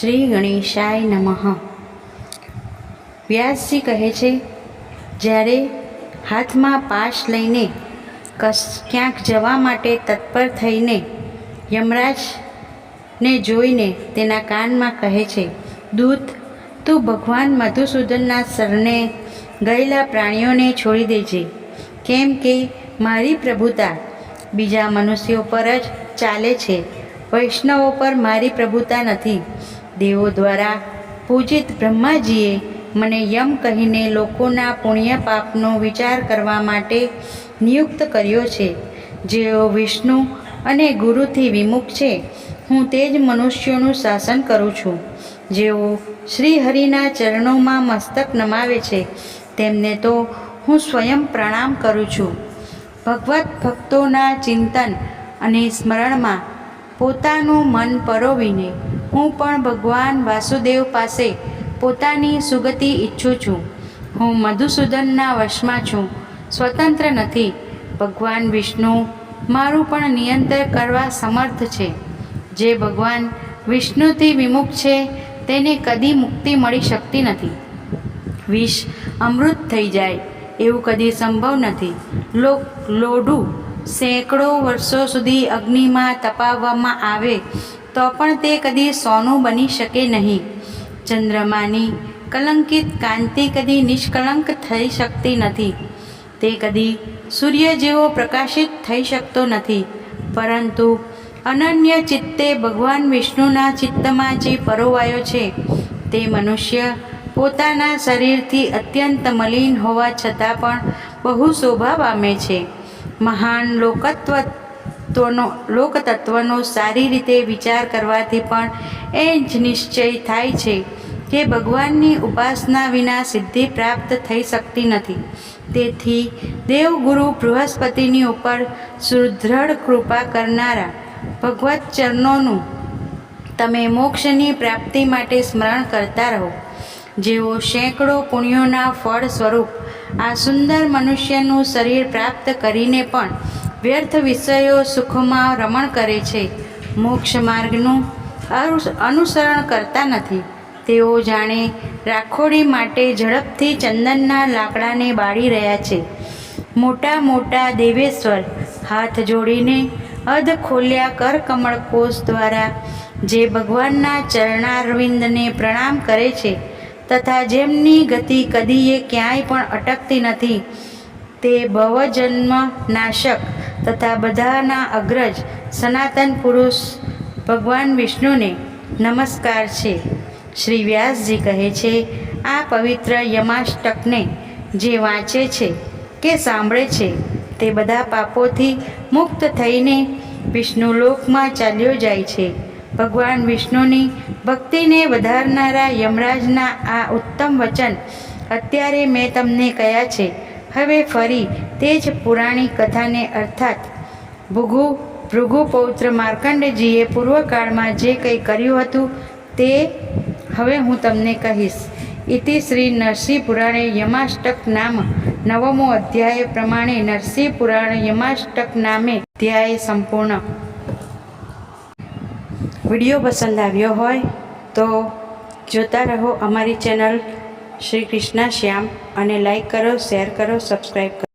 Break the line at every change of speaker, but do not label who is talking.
શ્રી ગણેશાય નમઃ। વ્યાસજી કહે છે, જ્યારે હાથમાં પાશ લઈને ક્યાંક જવા માટે તત્પર થઈને યમરાજને જોઈને તેના કાનમાં કહે છે, દૂત, તું ભગવાન મધુસૂદનના શરણે ગયેલા પ્રાણીઓને છોડી દેજે, કેમ કે મારી પ્રભુતા બીજા મનુષ્યો પર જ ચાલે છે, વૈષ્ણવો પર મારી પ્રભુતા નથી। દેવો દ્વારા પૂજિત બ્રહ્માજીએ મને યમ કહીને લોકોના પુણ્ય પાપનો વિચાર કરવા માટે નિયુક્ત કર્યો છે। જેઓ વિષ્ણુ અને ગુરુથી વિમુખ છે, હું તે જ મનુષ્યોનું શાસન કરું છું। જેઓ શ્રી હરિના ચરણોમાં મસ્તક નમાવે છે, તેમને તો હું સ્વયં પ્રણામ કરું છું। ભગવત ભક્તોના ચિંતન અને સ્મરણમાં પોતાનું મન પરોવીને હું પણ ભગવાન વાસુદેવ પાસે પોતાની સુગતિ ઈચ્છું છું। હું મધુસૂદનના વશમાં છું, સ્વતંત્ર નથી। ભગવાન વિષ્ણુ મારું પણ નિયંત્રણ કરવા સમર્થ છે। જે ભગવાન વિષ્ણુથી વિમુખ છે, તેને કદી મુક્તિ મળી શકતી નથી। વિષ અમૃત થઈ જાય એવું કદી સંભવ નથી। લોઢું સેંકડો વર્ષો સુધી અગ્નિમાં તપાવવામાં આવે તો પણ તે કદી સોનું બની શકે નહીં। ચંદ્રમાની કલંકિત કાંતિ કદી નિષ્કલંક થઈ શકતી નથી। તે કદી સૂર્ય જેવો પ્રકાશિત થઈ શકતો નથી। પરંતુ અનન્ય ચિત્તે ભગવાન વિષ્ણુના ચિત્તમાં જે પરોવાયો છે, તે મનુષ્ય પોતાના શરીરથી અત્યંત મલિન હોવા છતાં પણ બહુ શોભા પામે છે। મહાન લોકતત્વનો સારી રીતે વિચાર કરવાથી પણ એ જ નિશ્ચય થાય છે કે ભગવાનની ઉપાસના વિના સિદ્ધિ પ્રાપ્ત થઈ શકતી નથી। તેથી દેવગુરુ બૃહસ્પતિની ઉપર સુદૃઢ કૃપા કરનારા ભગવત ચરણોનું તમે મોક્ષની પ્રાપ્તિ માટે સ્મરણ કરતા રહો। જેઓ સેંકડો પુણ્યોના ફળ સ્વરૂપ આ સુંદર મનુષ્યનું શરીર પ્રાપ્ત કરીને પણ વ્યર્થ વિષયો સુખમાં રમણ કરે છે, મોક્ષ માર્ગનું અનુસરણ કરતા નથી। તેઓ જાણે રાખોડી માટે ઝડપથી ચંદનના લાકડાને બાળી રહ્યા છે। મોટા મોટા દેવેશ્વર હાથ જોડીને અધ ખોલ્યા કર કમળ કોષ દ્વારા જે ભગવાનના ચરણારવિંદને પ્રણામ કરે છે તથા જેમની ગતિ કદીએ ક્યાંય પણ અટકતી નથી, તે ભવજન્મ નાશક તથા બધાના અગ્રજ સનાતન પુરુષ ભગવાન વિષ્ણુને નમસ્કાર છે। શ્રી વ્યાસજી કહે છે, આ પવિત્ર યમાષ્ટકને જે વાંચે છે કે સાંભળે છે, તે બધા પાપોથી મુક્ત થઈને વિષ્ણુલોકમાં ચાલ્યો જાય છે। ભગવાન વિષ્ણુની ભક્તિને વધારનારા યમરાજના આ ઉત્તમ વચન અત્યારે મેં તમને કહ્યા છે। હવે ફરી તે જ પુરાણી કથાને અર્થાત ભૃગુ પૌત્ર માર્કંડેયજીએ પૂર્વકાળમાં જે કંઈ કર્યું હતું તે હવે હું તમને કહીશ। ઇતિ શ્રી નરસિંહ પુરાણે યમાષ્ટક નામ નવમો અધ્યાય પ્રમાણે નરસિંહ પુરાણ યમાષ્ટક નામે અધ્યાય સંપૂર્ણ। વિડીયો પસંદ આવ્યો હોય તો જોતા રહો અમારી ચેનલ શ્રી કૃષ્ણ શ્યામ, અને લાઈક કરો, શેર કરો, સબસ્ક્રાઈબ કરો।